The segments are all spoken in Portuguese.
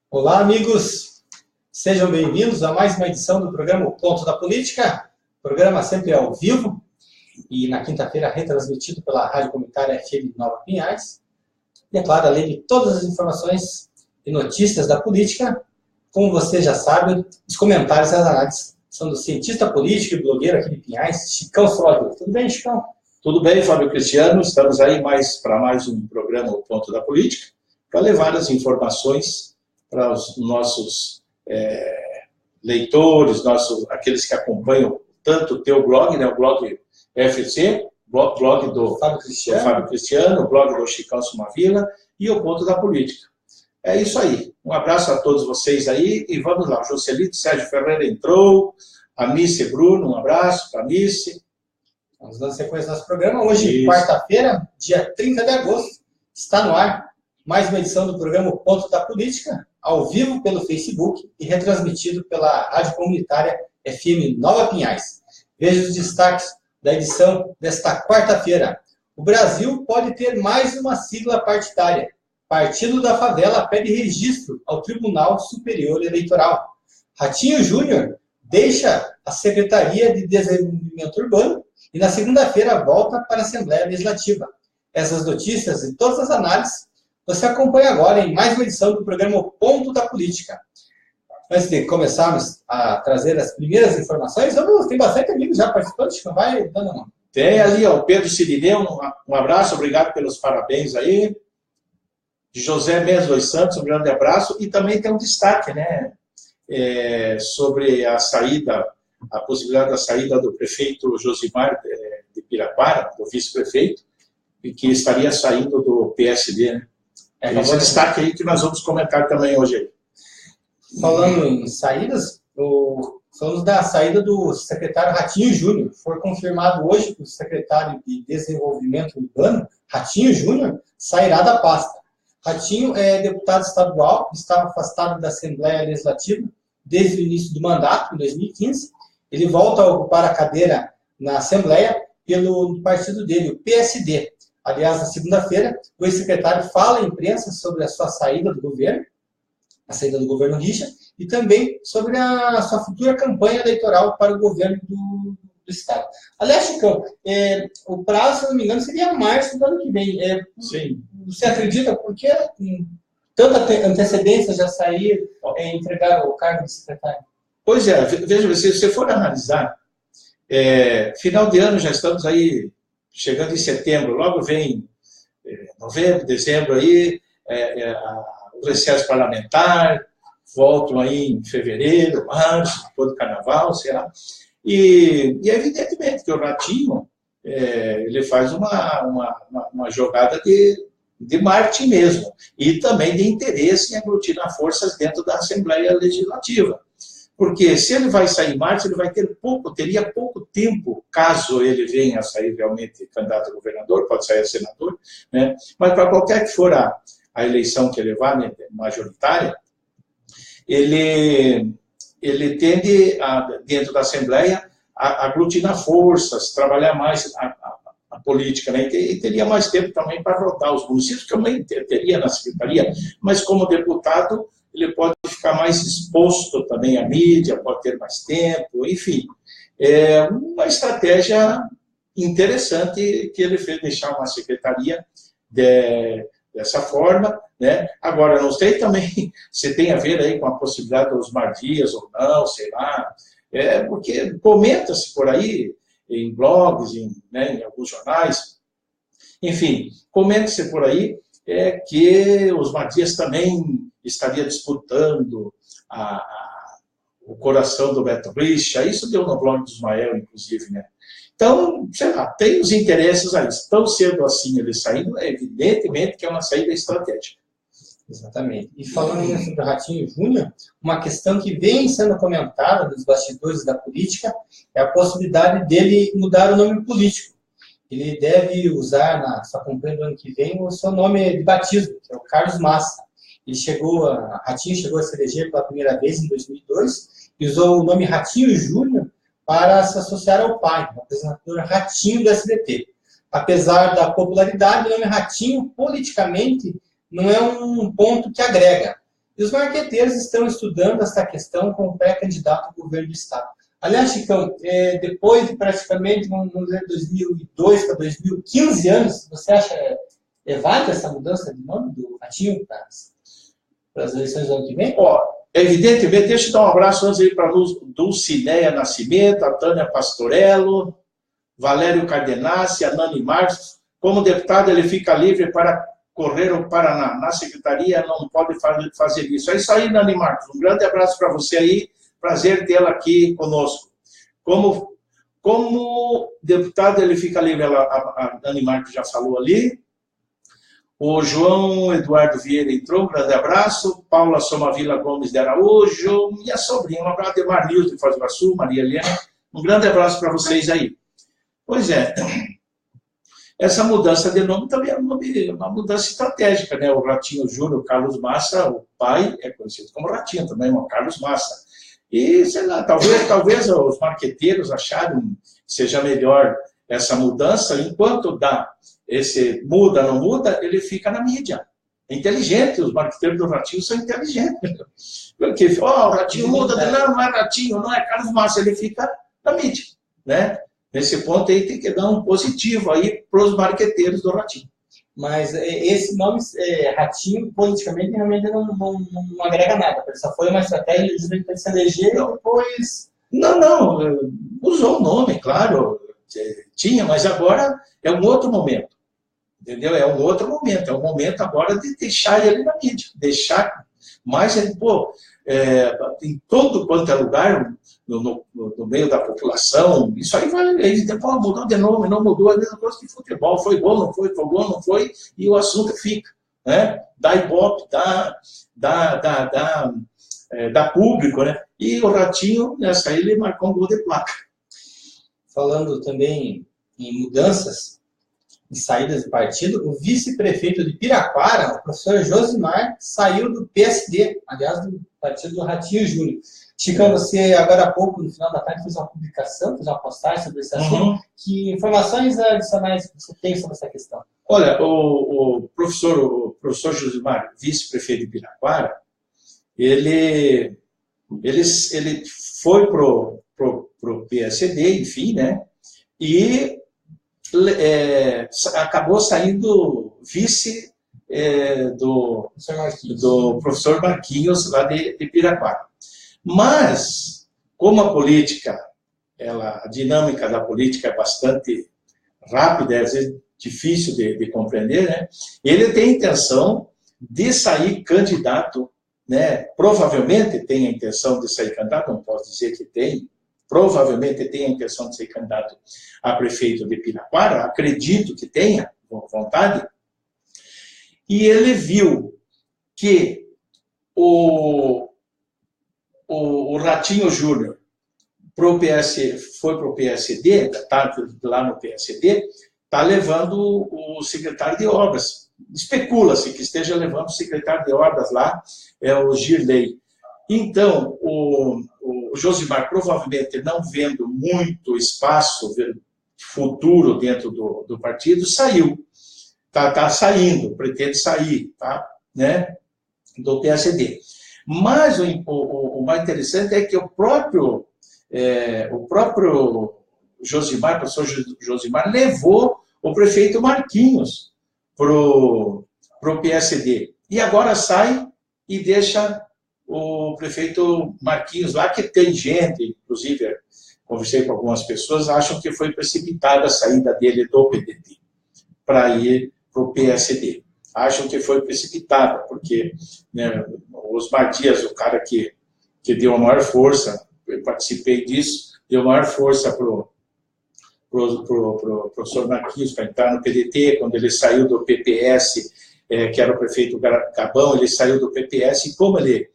Olá, amigos! Sejam bem-vindos a mais uma edição do programa O Ponto da Política, programa sempre ao vivo e na quinta-feira retransmitido pela Rádio Comunitária FM Nova Pinhais. E, é claro, além de todas as informações e notícias da política, como você já sabe, os comentários e as análises são do cientista político e blogueiro aqui de Pinhais, Chicão Flório. Tudo bem, Chicão? Tudo bem, Fábio Cristiano. Estamos aí para mais um programa O Ponto da Política, para levar as informações para os nossos leitores, aqueles que acompanham tanto o teu blog, né, o blog FC, blog do Fábio Cristiano, o blog do Chicão Sumavila e o Ponto da Política. É isso aí. Um abraço a todos vocês aí e vamos lá. O Joselito Sérgio Ferreira entrou, a Nice Bruno, um abraço para a Nice. Vamos dando sequência ao nosso programa. Hoje, quarta-feira, dia 30 de agosto, está no ar mais uma edição do programa O Ponto da Política, ao vivo pelo Facebook e retransmitido pela Rádio Comunitária FM Nova Pinhais. Veja os destaques da edição desta quarta-feira. O Brasil pode ter mais uma sigla partidária. Partido da Favela pede registro ao Tribunal Superior Eleitoral. Ratinho Júnior deixa a Secretaria de Desenvolvimento Urbano e na segunda-feira volta para a Assembleia Legislativa. Essas notícias e todas as análises você acompanha agora em mais uma edição do programa O Ponto da Política. Antes de começarmos a trazer as primeiras informações, tem bastante amigos já participando, Chico, vai dando uma. Tem ali, ó, o Pedro Sirineu, um abraço, obrigado pelos parabéns aí. De José Mendes dos Santos, um grande abraço. E também tem um destaque, né, sobre a saída, a possibilidade da saída do prefeito Josimar de Piraquara, do vice-prefeito, e que estaria saindo do PSD, né? Esse destaque aí que nós vamos comentar também hoje aí. Falando em saídas, falamos da saída do secretário Ratinho Júnior. Foi confirmado hoje que o secretário de Desenvolvimento Urbano, Ratinho Júnior, sairá da pasta. Ratinho é deputado estadual, estava afastado da Assembleia Legislativa desde o início do mandato, em 2015. Ele volta a ocupar a cadeira na Assembleia pelo partido dele, o PSD. Aliás, na segunda-feira, o ex-secretário fala à imprensa sobre a sua saída do governo, a saída do governo Richa, e também sobre a sua futura campanha eleitoral para o governo do Estado. Aliás, Chicão, o prazo, se não me engano, seria março do ano que vem. Sim. Você acredita por que tanta antecedência já sair e entregar o cargo de secretário? Pois é, veja, se você for analisar, final de ano já estamos aí, chegando em setembro, logo vem novembro, dezembro aí, o recesso parlamentar, voltam aí em fevereiro, março, depois do carnaval, sei lá. E evidentemente que o Ratinho, ele faz uma jogada de marketing mesmo, e também de interesse em aglutinar forças dentro da Assembleia Legislativa. Porque se ele vai sair em março, ele vai teria pouco tempo, caso ele venha a sair realmente candidato a governador, pode sair a senador, né? Mas para qualquer que for a eleição que ele vá, né, majoritária, ele tende, dentro da Assembleia, a aglutinar forças, trabalhar mais a política, né? E teria mais tempo também para rodar os municípios, que também teria na secretaria, mas como deputado, ele pode ficar mais exposto também à mídia, pode ter mais tempo, enfim. É uma estratégia interessante que ele fez, deixar uma secretaria dessa forma, né? Agora, não sei também se tem a ver aí com a possibilidade dos Osmar Dias ou não, sei lá, porque comenta-se por aí, em blogs, em alguns jornais, enfim, comenta-se por aí que os Osmar Dias também estaria disputando o coração do Beto Richa, isso deu no blog do Ismael, inclusive, né? Então, sei lá, tem os interesses aí. Tão cedo assim ele saindo, evidentemente que é uma saída estratégica. Exatamente. E falando ainda sobre o Ratinho Júnior, uma questão que vem sendo comentada nos bastidores da política é a possibilidade dele mudar o nome político. Ele deve usar na sua campanha do ano que vem o seu nome de batismo, que é o Carlos Massa. Ratinho chegou a se eleger pela primeira vez em 2002 e usou o nome Ratinho Júnior para se associar ao pai, o apresentador Ratinho do SBT. Apesar da popularidade, o nome Ratinho, politicamente, não é um ponto que agrega. E os marqueteiros estão estudando esta questão com o pré-candidato ao governo do Estado. Aliás, Chicão, depois de praticamente, vamos dizer, 2002 para 2015 anos, você acha válida essa mudança de nome do Ratinho para as eleições do ano que vem? Ó, evidentemente, deixa eu dar um abraço antes aí para a Dulcineia Nascimento, a Tânia Pastorello, Valério Cardenassi, a Nani Marques. Como deputado, ele fica livre para correr ao Paraná. Na secretaria não pode fazer isso. É isso aí, Nani Marques. Um grande abraço para você aí. Prazer tê-la aqui conosco. Como deputado, ele fica livre. A Nani Marques já falou ali. O João Eduardo Vieira entrou. Um grande abraço. Paula Somavila Gomes de Araújo. Minha sobrinha. Um abraço de Marnils de Foz do Iguaçu. Maria Helena. Um grande abraço para vocês aí. Pois é. Essa mudança de nome também é uma mudança estratégica, né? O Ratinho Júnior, Carlos Massa, o pai é conhecido como Ratinho também, o Carlos Massa. E, sei lá, talvez os marqueteiros acharem que seja melhor essa mudança, enquanto dá esse muda, não muda, ele fica na mídia. É inteligente, os marqueteiros do Ratinho são inteligentes. Porque, o Ratinho muda, não é Ratinho, não é Carlos Massa, ele fica na mídia, né? Nesse ponto aí tem que dar um positivo aí para os marqueteiros do Ratinho. Mas esse nome, Ratinho, politicamente, realmente não agrega nada. Só foi uma estratégia de se eleger e depois... Não, usou o nome, claro, tinha, mas agora é um outro momento. Entendeu? É um outro momento. É um momento agora de deixar ele na mídia. Deixar mais ele, em todo quanto é lugar, no meio da população, isso aí vai, mudou de nome, não mudou, a mesma coisa que futebol, foi gol, não foi gol, não foi, e o assunto fica, né? Dá ibope, dá público, né? E o Ratinho, nessa aí, ele marcou um gol de placa. Falando também em mudanças de saídas de partido, o vice-prefeito de Piraquara, o professor Josimar, saiu do PSD, aliás, do partido do Ratinho Júnior. Chicão, você agora há pouco, no final da tarde, fez uma publicação, fez uma postagem sobre esse assunto. Que informações adicionais você tem sobre essa questão? Olha, o professor Josimar, vice-prefeito de Piraquara, ele foi pro PSD, enfim, né? E acabou saindo vice do professor Marquinhos, lá de Piraquara. Mas, como a política, a dinâmica da política é bastante rápida, às vezes difícil de compreender, né? Ele tem a intenção de sair candidato, né? Provavelmente tem a intenção de sair candidato, não posso dizer que tem, provavelmente tem a intenção de ser candidato a prefeito de Piraquara, acredito que tenha vontade, e ele viu que o Ratinho Júnior foi para o PSD, está lá no PSD, está levando o secretário de obras. Especula-se que esteja levando o secretário de obras lá, o Girley. Então, o Josimar, provavelmente não vendo muito espaço futuro dentro do partido, saiu. Está saindo, pretende sair, tá? Né? Do PSD. Mas o mais interessante é que o próprio Josimar, o professor Josimar, levou o prefeito Marquinhos para o PSD. E agora sai e deixa o prefeito Marquinhos lá, que tem gente, inclusive, conversei com algumas pessoas, acham que foi precipitada a saída dele do PDT para ir para o PSD. Acham que foi precipitada, porque, né, Osmar Dias, o cara que deu a maior força, eu participei disso, deu maior força para o professor Marquinhos para entrar no PDT, quando ele saiu do PPS, que era o prefeito Gabão, ele saiu do PPS, e como ele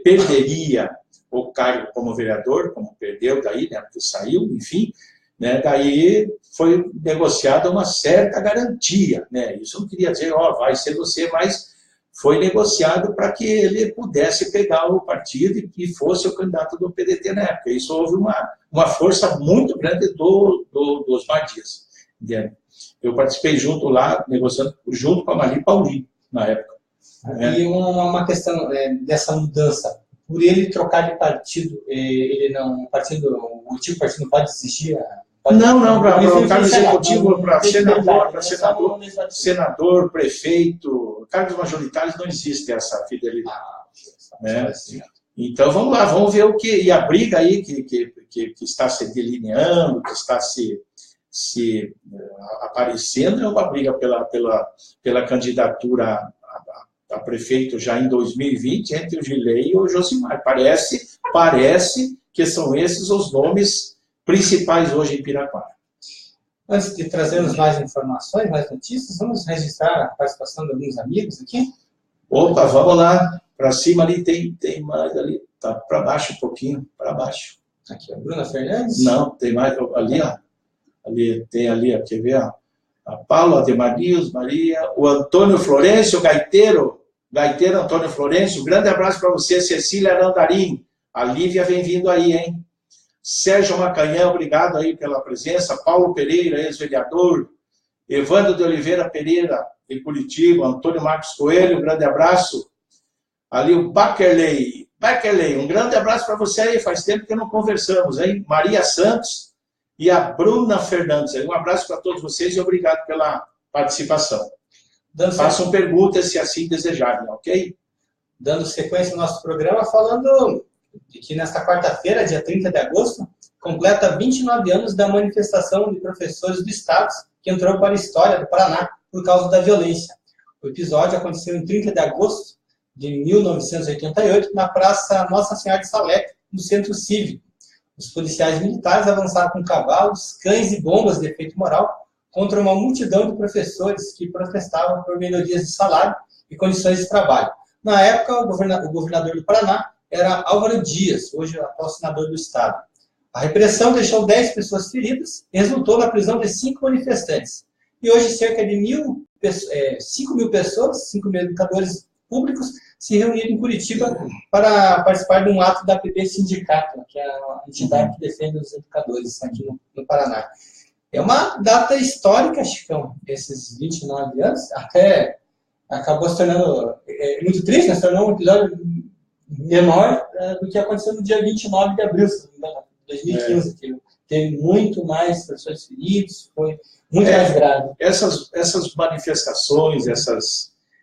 perderia o cargo como vereador, como perdeu daí, né, porque saiu, enfim, né, daí foi negociada uma certa garantia, né, isso não queria dizer, vai ser você, mas foi negociado para que ele pudesse pegar o partido e fosse o candidato do PDT na época. Isso houve uma força muito grande dos Osmar Dias. Eu participei junto lá, negociando junto com a Maria Paulino, na época. E uma questão dessa mudança, por ele trocar de partido, ele não, o antigo partido não pode exigir? Não, para o cargo executivo, para senador, prefeito, cargos majoritários não existe essa fidelidade. Né? Então vamos lá, vamos ver o que. E a briga aí que está se delineando, que está se aparecendo, é uma briga pela candidatura a prefeito já em 2020 entre o Gilei e o Josimar. Parece que são esses os nomes principais hoje em Piraquara. Antes de trazermos mais informações, mais notícias, vamos registrar a participação de alguns amigos aqui? Opa, vamos lá. Para cima ali tem mais ali. Tá para baixo um pouquinho, para baixo. Aqui, a Bruna Fernandes? Não, tem mais ali, ó. Ali, tem ali, ó, quer ver, ó. A Paula Ademarios, Maria, o Antônio Florencio, gaiteiro Antônio Florencio, grande abraço para você, Cecília Arandarim, a Lívia vem vindo aí, hein? Sérgio Macanhã, obrigado aí pela presença, Paulo Pereira, ex-vereador, Evandro de Oliveira Pereira, de Curitiba, Antônio Marcos Coelho, grande abraço, ali o Bakerley, um grande abraço para você aí, faz tempo que não conversamos, hein? Maria Santos e a Bruna Fernandes, um abraço para todos vocês e obrigado pela participação. Façam perguntas se assim desejarem, ok? Dando sequência ao nosso programa, falando que nesta quarta-feira, dia 30 de agosto, completa 29 anos da manifestação de professores do Estado que entrou para a história do Paraná por causa da violência. O episódio aconteceu em 30 de agosto de 1988, na Praça Nossa Senhora de Salé, no Centro Cívico. Os policiais militares avançaram com cavalos, cães e bombas de efeito moral contra uma multidão de professores que protestavam por melhorias de salário e condições de trabalho. Na época, o governador do Paraná era Álvaro Dias, hoje atual senador do Estado. A repressão deixou 10 pessoas feridas e resultou na prisão de 5 manifestantes. E hoje, cerca de 5 mil pessoas, 5 mil educadores públicos, se reuniram em Curitiba para participar de um ato da APP Sindicato, que é a entidade que defende os educadores aqui no Paraná. É uma data histórica, Chicão, esses 29 anos, até acabou se tornando muito triste, né? Se tornou um episódio menor do que aconteceu no dia 29 de abril, de 2015, que teve muito mais pessoas feridas, foi muito mais grave. Essas manifestações,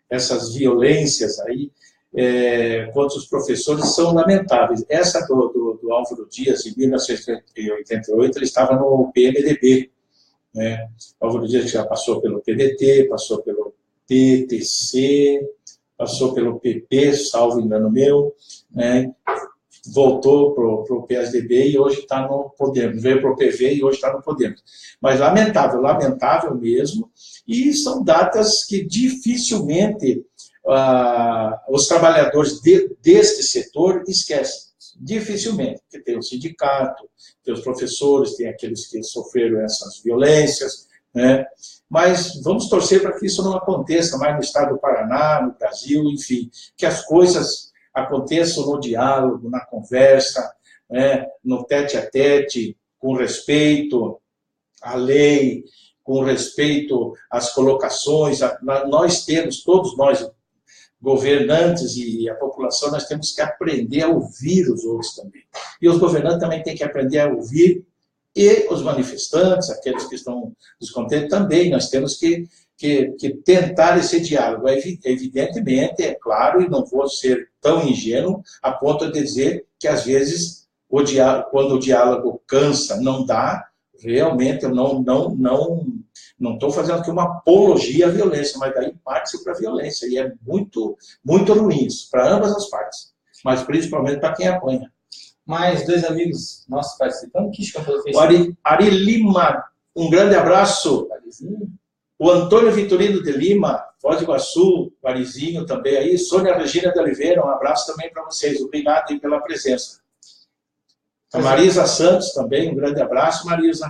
essas violências aí, contra os professores são lamentáveis. Essa do Álvaro Dias, em 1988, ele estava no PMDB. Né? Álvaro Dias já passou pelo PDT, passou pelo PTC, passou pelo PP, salvo engano meu, né? Voltou para o PSDB e hoje está no Podemos, veio para o PV e hoje está no Podemos. Mas lamentável mesmo, e são datas que dificilmente os trabalhadores deste setor esquecem, dificilmente, porque tem o sindicato, tem os professores, tem aqueles que sofreram essas violências, né? Mas vamos torcer para que isso não aconteça mais no estado do Paraná, no Brasil, enfim, que as coisas aconteçam no diálogo, na conversa, né? No tete-a-tete, com respeito à lei, com respeito às colocações. Nós temos, todos nós, governantes e a população, nós temos que aprender a ouvir os outros também. E os governantes também têm que aprender a ouvir, e os manifestantes, aqueles que estão descontentes, também nós temos que tentar esse diálogo. Evidentemente, é claro, e não vou ser tão ingênuo a ponto de dizer que, às vezes, quando o diálogo cansa, não dá, realmente eu não estou fazendo aqui uma apologia à violência, mas daí parte-se para a violência, e é muito, muito ruim isso, para ambas as partes, mas principalmente para quem apanha. Mais 2 amigos nossos participando, o Ari Lima, um grande abraço. O Antônio Vitorino de Lima, Foz do Iguaçu, o Arizinho também aí, Sônia Regina de Oliveira, um abraço também para vocês, obrigado aí pela presença. A Marisa Santos também, um grande abraço, Marisa.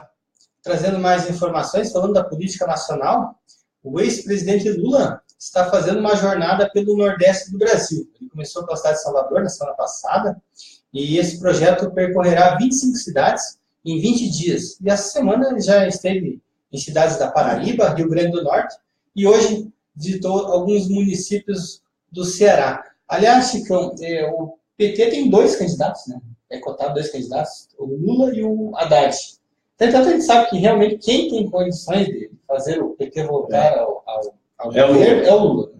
Trazendo mais informações, falando da política nacional, o ex-presidente Lula está fazendo uma jornada pelo Nordeste do Brasil. Ele começou pela cidade de Salvador na semana passada, e esse projeto percorrerá 25 cidades em 20 dias. E essa semana ele já esteve em cidades da Paraíba, Rio Grande do Norte, e hoje visitou alguns municípios do Ceará. Aliás, Chicão, o PT tem 2 candidatos, né? É cotado 2 candidatos, o Lula e o Haddad. Portanto, a gente sabe que realmente quem tem condições de fazer o PT voltar ao governo é o Lula.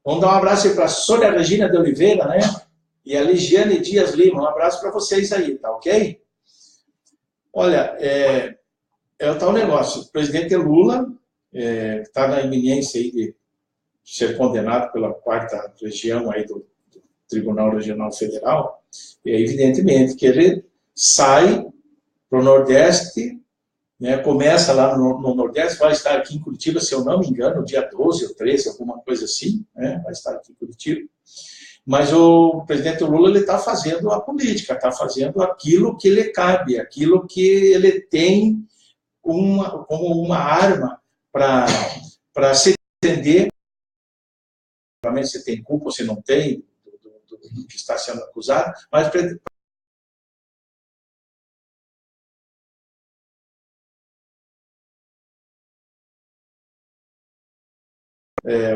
Vamos dar um abraço aí para a Sônia Regina de Oliveira, né? E a Ligiane Dias Lima. Um abraço para vocês aí, tá ok? Olha, é o tal negócio. O presidente Lula está na iminência aí de ser condenado pela 4ª região aí do Tribunal Regional Federal. E é evidentemente que ele sai para o Nordeste, né, começa lá no Nordeste, vai estar aqui em Curitiba, se eu não me engano, dia 12 ou 13, alguma coisa assim, né, vai estar aqui em Curitiba. Mas o presidente Lula está fazendo a política, está fazendo aquilo que lhe cabe, aquilo que ele tem como uma arma para se defender. Realmente se tem culpa ou se não tem, do que está sendo acusado, mas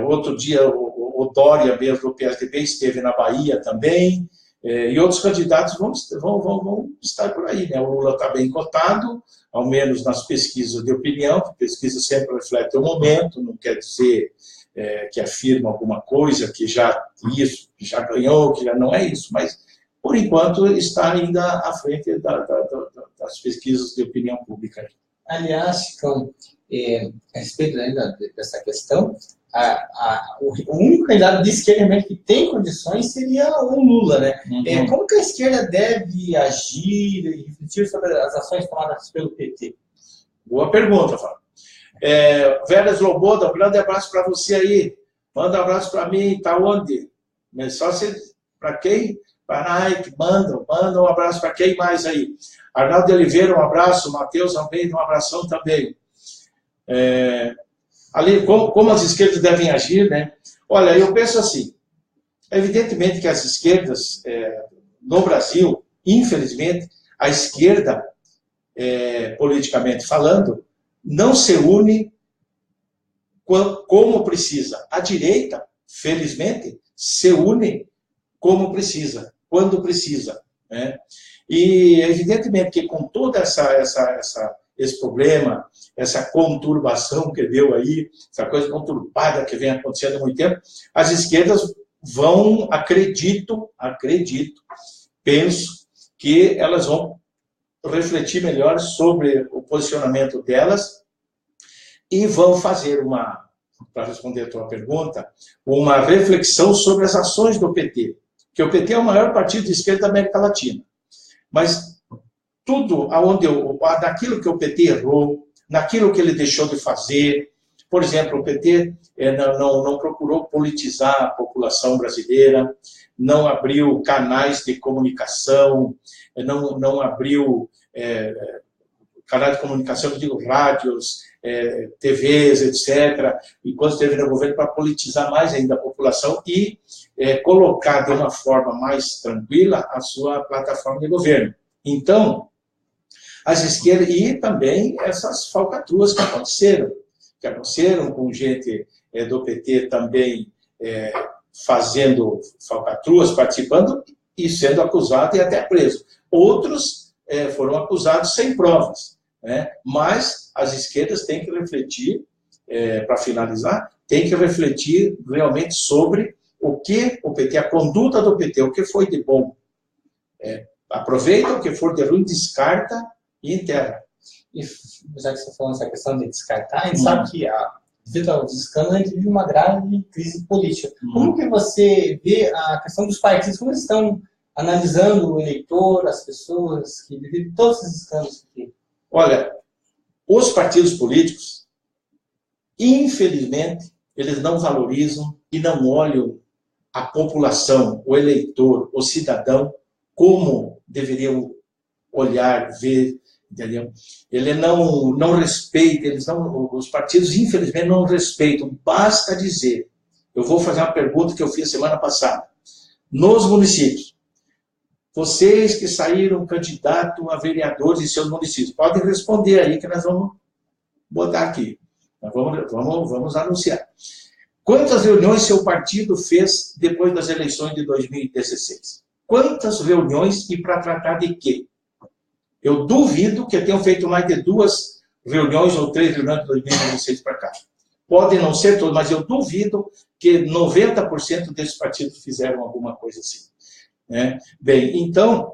outro dia o Dória mesmo do PSDB esteve na Bahia também, e outros candidatos vão estar por aí, né? O Lula está bem cotado, ao menos nas pesquisas de opinião, que pesquisa sempre reflete o momento, não quer dizer que afirma alguma coisa, que já ganhou, que já não é isso, mas por enquanto está ainda à frente das pesquisas de opinião pública. Aliás, Chicão, a respeito ainda dessa questão, o único candidato de esquerda que tem condições seria o Lula, né? Uhum. Como que a esquerda deve agir e refletir sobre as ações tomadas pelo PT? Boa pergunta, Fábio. Veras Loboda, um grande abraço para você aí. Manda um abraço para mim, tá onde? Só para quem? Para Nike, manda um abraço para quem mais aí? Arnaldo de Oliveira, um abraço. Matheus Almeida, um abração também. Ali, como as esquerdas devem agir, né? Olha, eu penso assim, evidentemente que as esquerdas no Brasil, infelizmente, a esquerda, politicamente falando, não se une como precisa. A direita, felizmente, se une como precisa, quando precisa, né? E evidentemente que com toda esse problema, essa conturbação que deu aí, essa coisa conturbada que vem acontecendo há muito tempo, as esquerdas vão, penso que elas vão refletir melhor sobre o posicionamento delas e vão fazer para responder a tua pergunta, uma reflexão sobre as ações do PT, que o PT é o maior partido de esquerda da América Latina. Mas tudo naquilo que o PT errou, naquilo que ele deixou de fazer, por exemplo, o PT não procurou politizar a população brasileira, não abriu canais de comunicação, não abriu canais de comunicação, eu digo rádios, TVs, etc., enquanto esteve no governo, para politizar mais ainda a população e colocar de uma forma mais tranquila a sua plataforma de governo. Então, as esquerdas, e também essas falcatruas que aconteceram com gente do PT também fazendo falcatruas, participando e sendo acusado e até preso. Outros foram acusados sem provas, né? Mas as esquerdas têm que refletir, para finalizar, têm que refletir realmente sobre o que o PT, a conduta do PT, o que foi de bom. Aproveita, o que for de ruim, descarta e enterra. E já que você falou essa questão de descartar, a gente sabe que, devido aos escândalos, a gente vive uma grave crise política. Como que você vê a questão dos partidos? Como eles estão analisando o eleitor, as pessoas, que devido a todos esses escândalos aqui? Olha, os partidos políticos, infelizmente, eles não valorizam e não olham a população, o eleitor, o cidadão, como deveriam olhar, ver, entendeu? Ele não respeita, os partidos, infelizmente, não respeitam. Basta dizer, eu vou fazer uma pergunta que eu fiz semana passada. Nos municípios, vocês que saíram candidato a vereadores em seus municípios, podem responder aí que nós vamos botar aqui. Nós vamos anunciar. Quantas reuniões seu partido fez depois das eleições de 2016? Quantas reuniões e para tratar de quê? Eu duvido que tenham feito mais de 2 reuniões ou 3 reuniões de 2016 para cá. Pode não ser todos, mas eu duvido que 90% desses partidos fizeram alguma coisa assim. Né? Bem, então,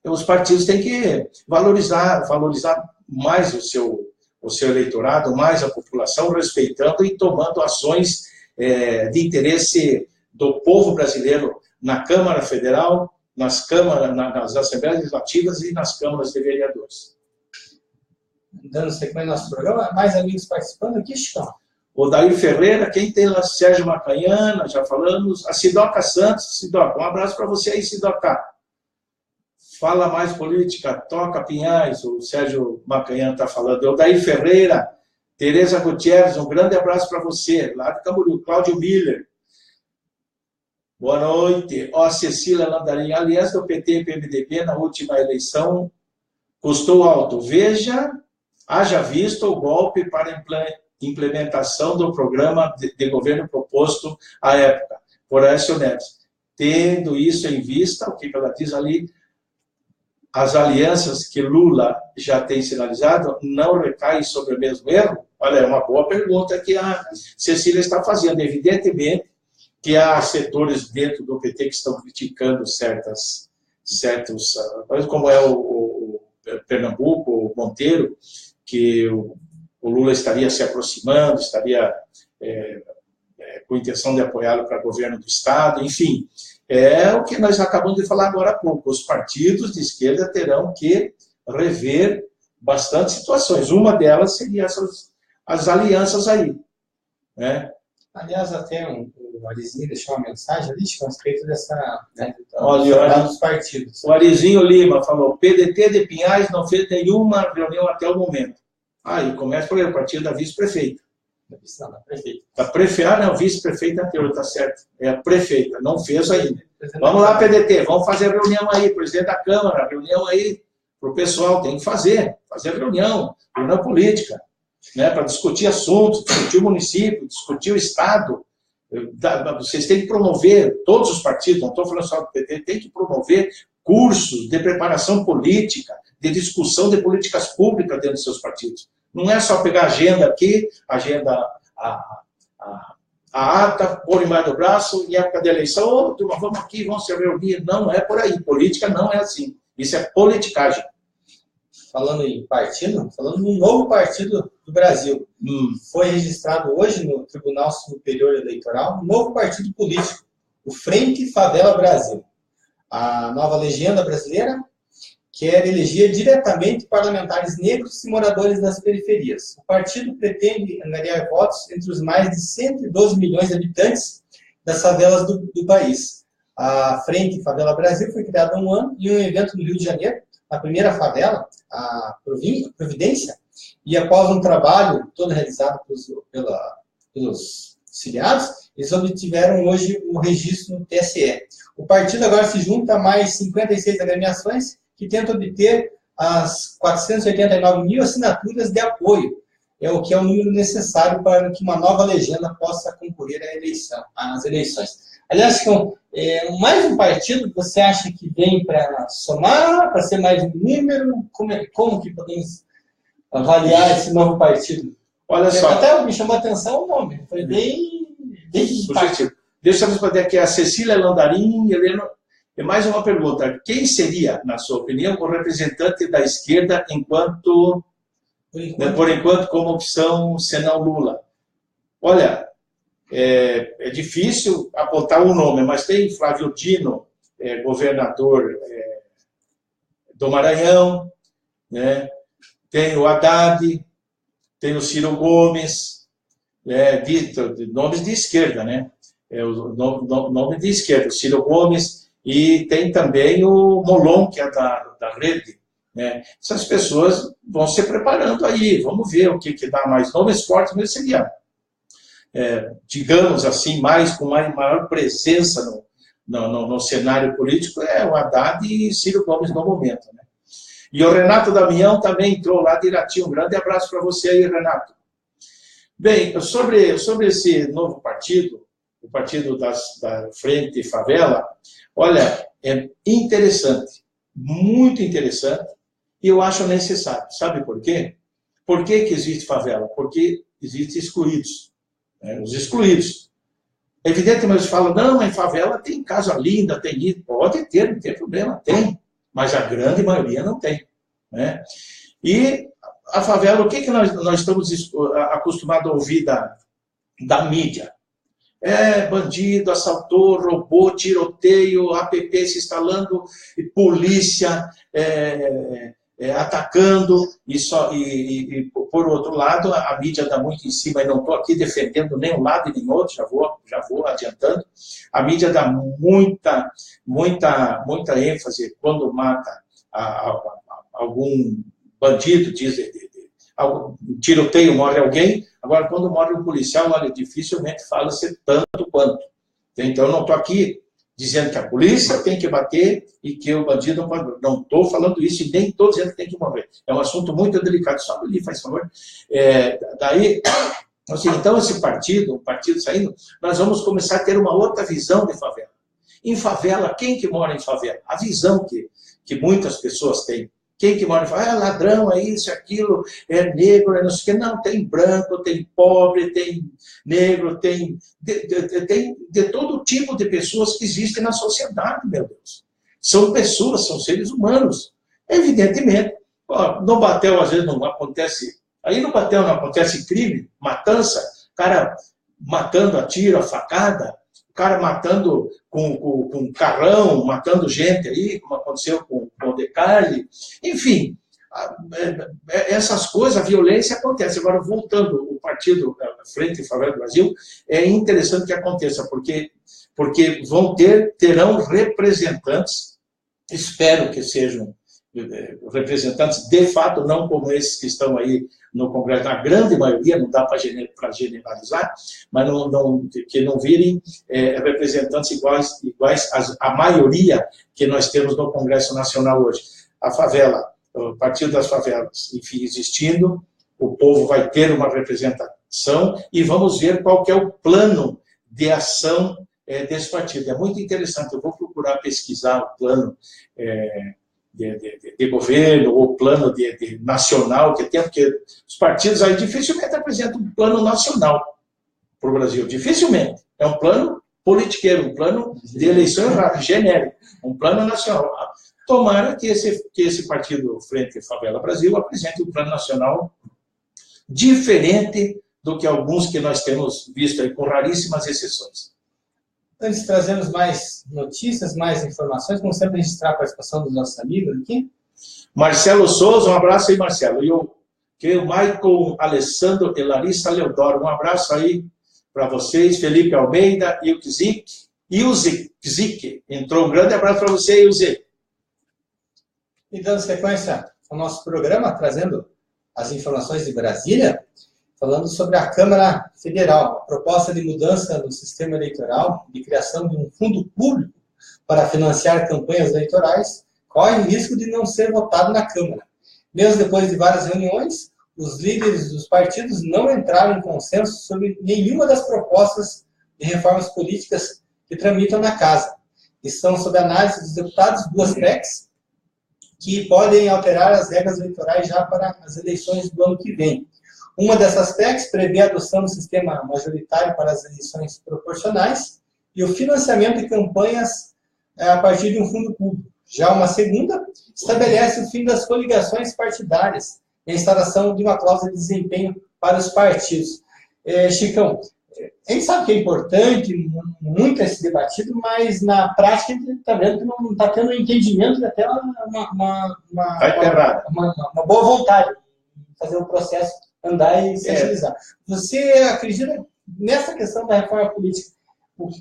os partidos têm que valorizar mais o seu eleitorado, mais a população, respeitando e tomando ações de interesse do povo brasileiro na Câmara Federal, nas Assembleias Legislativas e nas câmaras de vereadores. Dando sequência ao nosso programa, mais amigos participando aqui, Chicão? O Daí Ferreira, quem tem lá? Sérgio Macanhana, já falamos. A Sidoca Santos. Sidoca, um abraço para você aí, Sidoca. Fala mais política, toca Pinhais, o Sérgio Macanhana está falando. O Daí Ferreira, Tereza Gutierrez, um grande abraço para você, lá de Camboriú. Cláudio Miller. Boa noite. Ó, Cecília Landarim, aliás, do PT e PMDB na última eleição custou alto. Veja, haja visto o golpe para implementação do programa de governo proposto à época, por Aécio Neves. Tendo isso em vista, o que ela diz ali, as alianças que Lula já tem sinalizado não recaem sobre o mesmo erro? Olha, é uma boa pergunta que a Cecília está fazendo. Evidentemente que há setores dentro do PT que estão criticando certos, como é o Pernambuco, o Monteiro, que o Lula estaria se aproximando, estaria com intenção de apoiá-lo para governo do Estado, enfim. É o que nós acabamos de falar agora há pouco. Os partidos de esquerda terão que rever bastante situações. Uma delas seria as alianças aí. Né? Aliás, até o Arizinho deixou uma mensagem ali a respeito dessa... Né, olha, dos partidos. O Arizinho Lima falou, PDT de Pinhais não fez nenhuma reunião até o momento. Aí começa por aí, o partido da vice-prefeita. Não, da prefeita. Da prefeita, não, vice-prefeita anterior, tá certo. É a prefeita, não fez ainda. Vamos lá, PDT, vamos fazer reunião aí, presidente da Câmara, reunião aí para o pessoal, tem que fazer reunião política, né, para discutir assuntos, discutir o município, discutir o Estado. Vocês têm que promover, todos os partidos, não estou falando só do PT, tem que promover cursos de preparação política, de discussão de políticas públicas dentro dos seus partidos. Não é só pegar a agenda aqui, a ata, pôr embaixo do braço, em época de eleição, turma, vamos aqui, vamos se reunir. Não é por aí. Política não é assim. Isso é politicagem. Falando em partido, falando num novo partido do Brasil. Foi registrado hoje no Tribunal Superior Eleitoral um novo partido político, o Frente Favela Brasil. A nova legenda brasileira quer eleger diretamente parlamentares negros e moradores das periferias. O partido pretende angariar votos entre os mais de 112 milhões de habitantes das favelas do país. A Frente Favela Brasil foi criada há um ano em um evento no Rio de Janeiro, na primeira favela, a Providência, e após um trabalho todo realizado pelos filiados, eles obtiveram hoje o registro no TSE. O partido agora se junta a mais 56 agremiações que tentam obter as 489 mil assinaturas de apoio, o que é o número necessário para que uma nova legenda possa concorrer às eleições. Aliás, mais um partido, você acha que vem para somar, para ser mais um número? Como que podemos avaliar esse novo partido? Olha só. Até me chamou a atenção o nome, foi bem sugestivo. Deixa eu responder aqui a Cecília Landarim, e mais uma pergunta. Quem seria, na sua opinião, o representante da esquerda por enquanto como opção, senão Lula? Olha, é difícil apontar um nome, mas tem Flávio Dino, governador do Maranhão, né? Tem o Haddad, tem o Ciro Gomes, nomes de esquerda, né? Nome de esquerda, o Ciro Gomes, e tem também o Molon, que é da Rede. Né? Essas pessoas vão se preparando aí, vamos ver o que dá mais. Nomes fortes mesmo seria, digamos assim, com maior presença no cenário político, o Haddad e Ciro Gomes no momento. Né? E o Renato Damião também entrou lá de Irati. Um grande abraço para você aí, Renato. Bem, sobre esse novo partido, o partido da Frente Favela, olha, é interessante, muito interessante, e eu acho necessário. Sabe por quê? Por que existe favela? Porque existem excluídos, né? Os excluídos. É evidente que eles falam, não, em favela tem casa linda, tem isso. Pode ter, não tem problema, tem. Mas a grande maioria não tem, né? E a favela, o que nós estamos acostumados a ouvir da mídia? É bandido, assaltou, roubou, tiroteio, APP se instalando, polícia atacando, e por outro lado, a mídia dá muito em cima, e não estou aqui defendendo nem um lado e nem outro, já vou adiantando, a mídia dá muita ênfase quando mata algum bandido, tiroteio, morre alguém. Agora, quando morre um policial, olha, dificilmente fala-se tanto quanto. Então, eu não estou aqui dizendo que a polícia tem que bater e que o bandido não pode. Não estou falando isso e nem estou dizendo que tem que morrer. É um assunto muito delicado. Só ali, faz favor. Daí, assim, então, esse partido, o partido saindo, nós vamos começar a ter uma outra visão de favela. Em favela, quem que mora em favela? A visão que muitas pessoas têm. Quem que mora e fala, ladrão, é isso, aquilo, é negro, é não sei o quê. Não, tem branco, tem pobre, tem negro, tem de todo tipo de pessoas que existem na sociedade, meu Deus. São pessoas, são seres humanos. Evidentemente, no Batel às vezes não acontece, aí no Batel não acontece crime, matança, cara matando a tiro, a facada, o cara matando com carrão, matando gente aí, como aconteceu com o Decarli. Enfim, essas coisas, a violência acontece. Agora, voltando o partido Frente Favela do Brasil, é interessante que aconteça, porque terão representantes, espero que sejam representantes de fato, não como esses que estão aí no Congresso, a grande maioria, não dá para generalizar, mas que não virem representantes iguais à maioria que nós temos no Congresso Nacional hoje. A favela, o Partido das Favelas, enfim, existindo, o povo vai ter uma representação e vamos ver qual que é o plano de ação desse partido. É muito interessante, eu vou procurar pesquisar o plano de governo, ou plano nacional que tem, porque os partidos aí dificilmente apresentam um plano nacional para o Brasil, dificilmente. É um plano politiqueiro, um plano de eleição genérico, um plano nacional. Tomara que esse partido Frente Favela Brasil apresente um plano nacional diferente do que alguns que nós temos visto aí, com raríssimas exceções. Antes, trazemos mais notícias, mais informações, como sempre, registrar a participação dos nossos amigos aqui. Marcelo Souza, um abraço aí, Marcelo. E o Michael Alessandro e Larissa Leodoro, um abraço aí para vocês. Felipe Almeida e o Kzik. E o Zik entrou. Um grande abraço para você, Zik. E dando sequência ao nosso programa, trazendo as informações de Brasília, falando sobre a Câmara Federal, a proposta de mudança no sistema eleitoral, de criação de um fundo público para financiar campanhas eleitorais, corre o risco de não ser votado na Câmara. Mesmo depois de várias reuniões, os líderes dos partidos não entraram em consenso sobre nenhuma das propostas de reformas políticas que tramitam na Casa. Estão sob análise dos deputados duas PECs que podem alterar as regras eleitorais já para as eleições do ano que vem. Uma dessas PECs prevê a adoção do sistema majoritário para as eleições proporcionais e o financiamento de campanhas a partir de um fundo público. Já uma segunda estabelece o fim das coligações partidárias e a instalação de uma cláusula de desempenho para os partidos. Chicão, a gente sabe que é importante, muito esse debatido, mas na prática a gente está vendo que não está tendo um entendimento e até uma boa vontade de fazer o processo andar e se agilizar. Você acredita nessa questão da reforma política?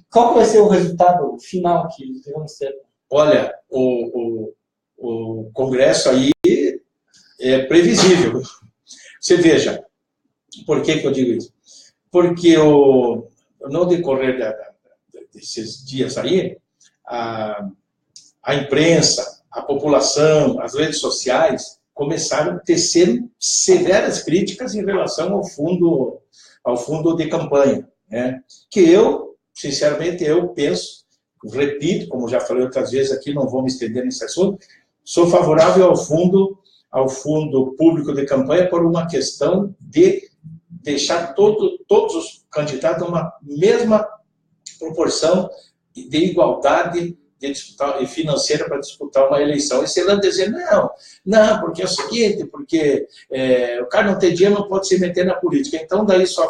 Qual vai ser o resultado final que vamos ter? Olha, o Congresso aí é previsível. Você veja, por que eu digo isso? Porque no decorrer desses dias aí, a imprensa, a população, as redes sociais começaram a tecer severas críticas em relação ao fundo ao fundo de campanha, né? Que eu, sinceramente, eu penso, repito, como já falei outras vezes aqui, não vou me estender nesse assunto, sou favorável ao fundo público de campanha por uma questão de deixar todos os candidatos uma mesma proporção de igualdade de disputar, financeira para disputar uma eleição. E Celano dizer, não, porque é o seguinte, porque o cara não tem dinheiro, não pode se meter na política, então daí só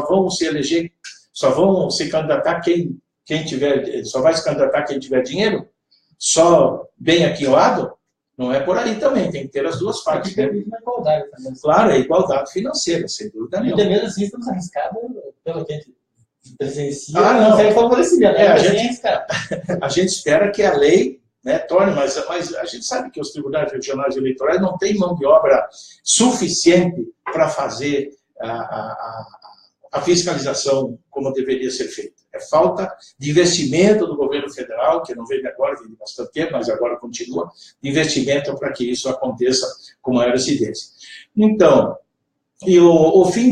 vão se eleger, só vão se candidatar quem tiver, só vai se candidatar quem tiver dinheiro, só bem aqui ao lado. Não é por aí também, tem que ter as duas partes. Tem uma igualdade também. Claro, é igualdade financeira, sem dúvida nenhuma. E mesmo assim, estamos arriscados pelo que a gente presencia. Não tem favorecimento. A gente espera que a lei, né, torne, mas a gente sabe que os tribunais regionais eleitorais não têm mão de obra suficiente para fazer a fiscalização como deveria ser feita. É falta de investimento do governo federal, que não vem agora, vem de bastante tempo, mas agora continua, de investimento para que isso aconteça com maior acidez. Então, e o fim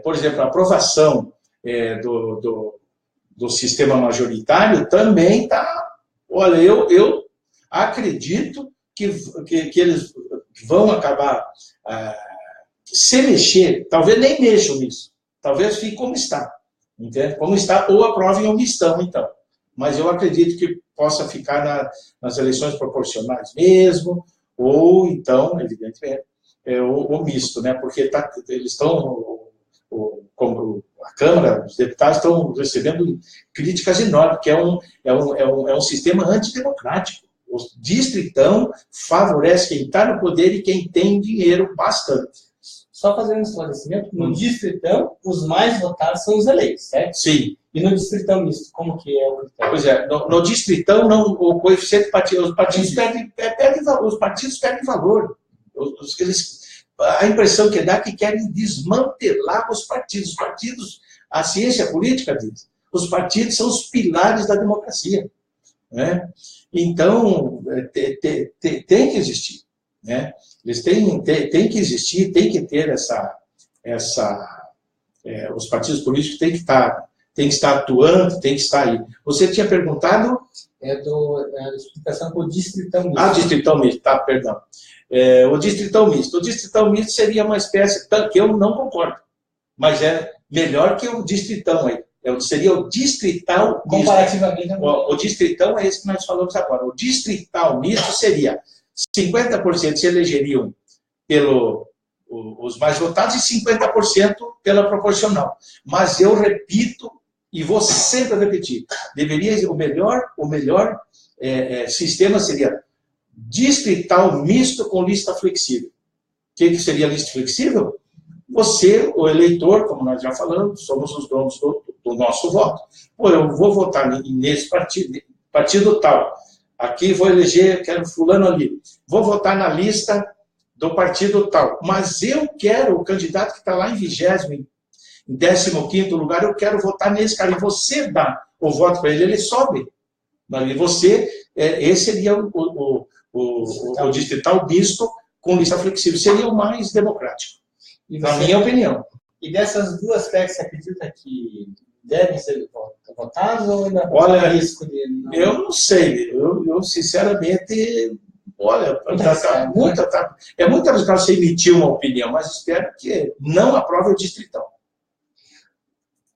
por exemplo, a aprovação do sistema majoritário também está... Olha, eu acredito que eles vão acabar... se mexer, talvez nem mexam nisso, talvez fique como está, entende? Como está, ou aprovem omissão, então. Mas eu acredito que possa ficar nas eleições proporcionais mesmo, ou então, evidentemente, o misto, né? Porque eles estão, como a Câmara, os deputados estão recebendo críticas enormes, que é um sistema antidemocrático. O distritão favorece quem está no poder e quem tem dinheiro bastante. Só fazendo um esclarecimento, no distritão, os mais votados são os eleitos, certo? Sim. E no distritão misto, como que é o critério? Pois é, no distritão, não, o coeficiente os partidos perdem valor. A impressão que dá é que querem desmantelar os partidos. Os partidos, a ciência política diz, os partidos são os pilares da democracia, né? Então, tem que existir, né? Eles têm que existir, tem que ter os partidos políticos têm que estar atuando, tem que estar aí. Você tinha perguntado? A explicação para o distritão misto. Ah, distritão misto, tá, perdão. O distritão misto. O distritão misto seria uma espécie, que eu não concordo, mas é melhor que o distritão aí. Seria o distrital misto. Comparativamente. O distritão é esse que nós falamos agora. O distrital misto seria 50% se elegeriam os mais votados e 50% pela proporcional. Mas eu repito, e vou sempre repetir, o melhor sistema seria distrital misto com lista flexível. O que seria lista flexível? Você, o eleitor, como nós já falamos, somos os donos do nosso voto. Pô, eu vou votar nesse partido tal. Aqui vou eleger, quero fulano ali. Vou votar na lista do partido tal. Mas eu quero o candidato que está lá em 20º, em 15º lugar, eu quero votar nesse cara. E você dá o voto para ele, ele sobe. E esse seria o distrital misto com lista flexível. Seria o mais democrático, na minha opinião. E dessas duas PECs, você acredita que devem ser votados ou ainda olha, risco de... Eu não sei. Eu sinceramente, olha, é muito arriscado você emitir uma opinião, mas espero que não aprove o distritão.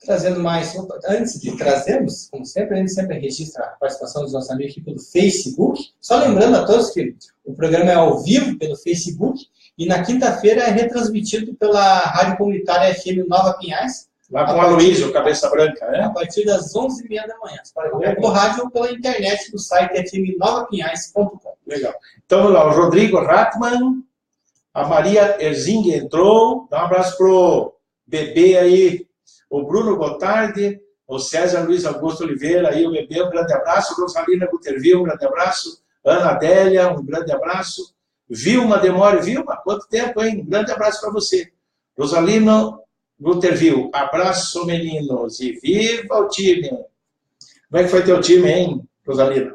Trazendo mais, antes de trazermos, como sempre, a gente sempre registra a participação dos nossos amigos aqui pelo Facebook. Só lembrando a todos que o programa é ao vivo pelo Facebook e na quinta-feira é retransmitido pela Rádio Comunitária FM Nova Pinhais. Lá com o Aloysio, Cabeça Branca, né? A partir das 11h30 da manhã. Você pode ver pelo rádio ou pela internet no site fmnovapinhais.com. Legal. Então, vamos lá, o Rodrigo Ratman, a Maria Erzing entrou, dá um abraço pro bebê aí, o Bruno Gotardi, o César Luiz Augusto Oliveira, aí o bebê, um grande abraço, Rosalina Guterville, um grande abraço, Ana Adélia, um grande abraço, Vilma Demore, Vilma, quanto tempo, hein? Um grande abraço para você. Rosalina Guterville, abraço, meninos, e viva o time! Como é que foi teu time, hein, Rosalina?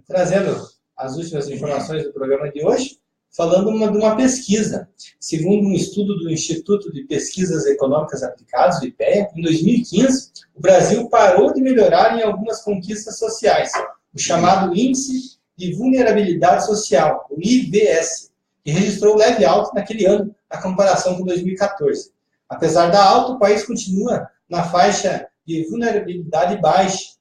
Trazendo as últimas informações do programa de hoje, falando de uma pesquisa. Segundo um estudo do Instituto de Pesquisas Econômicas Aplicadas, o IPEA, em 2015, o Brasil parou de melhorar em algumas conquistas sociais, o chamado Índice de Vulnerabilidade Social, o IVS, que registrou leve alta naquele ano, na comparação com 2014. Apesar da alta, o país continua na faixa de vulnerabilidade baixa.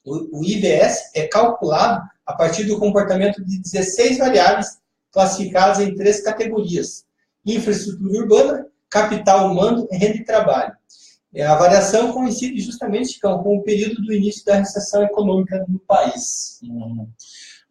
O IVS é calculado a partir do comportamento de 16 variáveis classificadas em 3 categorias: infraestrutura urbana, capital humano e renda de trabalho. A variação coincide justamente com o período do início da recessão econômica no país.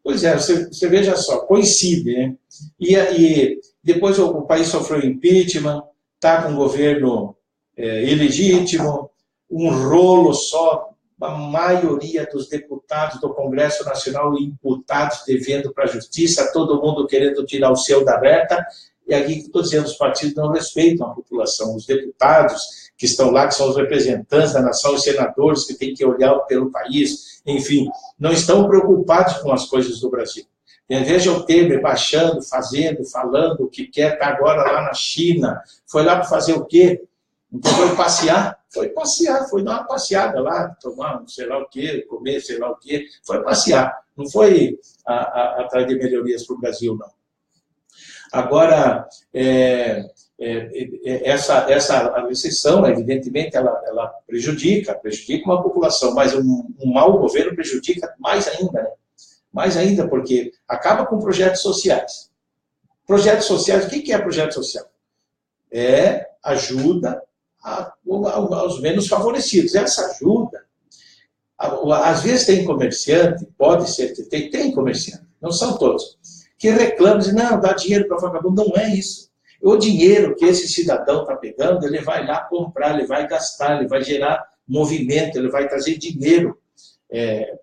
Pois é, você veja só, coincide, né? E depois o país sofreu impeachment, está com um governo ilegítimo, um rolo só, a maioria dos deputados do Congresso Nacional imputados devendo para a justiça, todo mundo querendo tirar o seu da reta, e aqui estou dizendo, os partidos não respeitam a população, os deputados que estão lá, que são os representantes da nação, os senadores que têm que olhar pelo país, enfim, não estão preocupados com as coisas do Brasil. Veja o Temer baixando, fazendo, falando o que quer, está agora lá na China, foi lá para fazer o quê? Então foi passear, foi dar uma passeada lá, tomar sei lá o quê, comer sei lá o quê, foi passear, não foi atrás de melhorias para o Brasil, não. Agora, essa recessão, evidentemente, ela prejudica uma população, mas um mau governo prejudica mais ainda, né? Mais ainda, porque acaba com projetos sociais. Projetos sociais, o que é projeto social? É ajuda aos menos favorecidos. Essa ajuda, às vezes tem comerciante, pode ser que tem comerciante, não são todos, que reclamam, dizem, não, dá dinheiro para vagabundo. Não é isso. O dinheiro que esse cidadão está pegando, ele vai lá comprar, ele vai gastar, ele vai gerar movimento, ele vai trazer dinheiro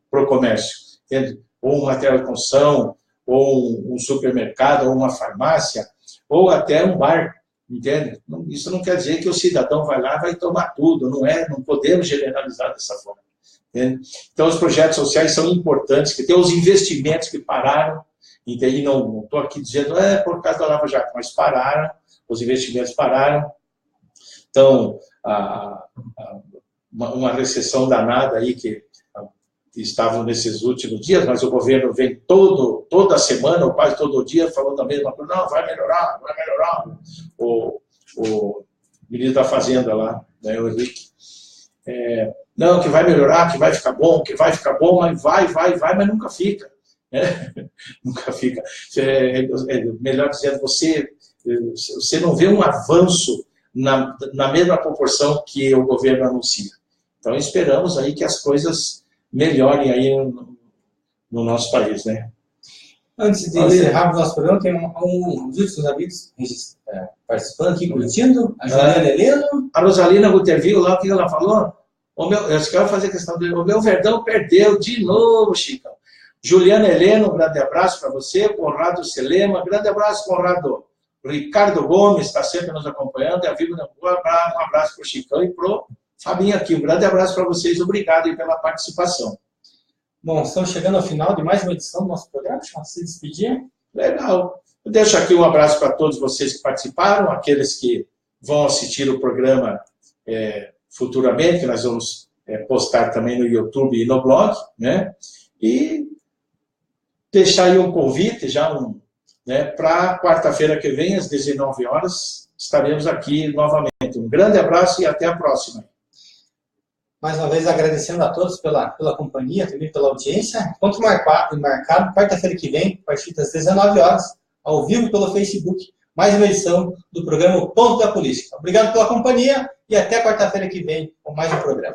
para o comércio. Entende? Ou um material de construção, ou um supermercado, ou uma farmácia, ou até um bar. Entende? Isso não quer dizer que o cidadão vai lá e vai tomar tudo. Não podemos generalizar dessa forma. Entende? Então, os projetos sociais são importantes, que tem os investimentos que pararam. E não estou aqui dizendo, por causa da Lava Jato, mas pararam, os investimentos pararam. Então, uma recessão danada aí que estavam nesses últimos dias, mas o governo vem toda semana, ou quase todo dia, falando a mesma coisa, não, vai melhorar. O ministro da Fazenda lá, né, o Henrique, não, que vai melhorar, que vai ficar bom, mas mas nunca fica. Nunca fica. Melhor dizendo, você não vê um avanço na mesma proporção que o governo anuncia. Então, esperamos aí que as coisas melhorem aí no nosso país, né? Antes de encerrarmos o nosso programa, tem uns últimos amigos participando aqui, curtindo. A Juliana Heleno. A Rosalina Guterville, lá, o que ela falou? Eu quero fazer questão dele. O meu Verdão perdeu de novo, Chicão. Juliana Heleno, um grande abraço para você. Conrado Selema, grande abraço, Conrado. Ricardo Gomes está sempre nos acompanhando. A Viva um abraço para o Chicão e para o Fabinho aqui. Um grande abraço para vocês. Obrigado aí pela participação. Bom, estamos chegando ao final de mais uma edição do nosso programa. Deixa eu se despedir. Legal. Eu deixo aqui um abraço para todos vocês que participaram, aqueles que vão assistir o programa futuramente, que nós vamos postar também no YouTube e no blog, né? E deixar aí um convite, para quarta-feira que vem, às 19 horas, estaremos aqui novamente. Um grande abraço e até a próxima. Mais uma vez, agradecendo a todos pela companhia, também pela audiência. Encontro marcado quarta-feira que vem, a partir das 19 horas, ao vivo pelo Facebook, mais uma edição do programa O Ponto da Política. Obrigado pela companhia e até quarta-feira que vem com mais um programa.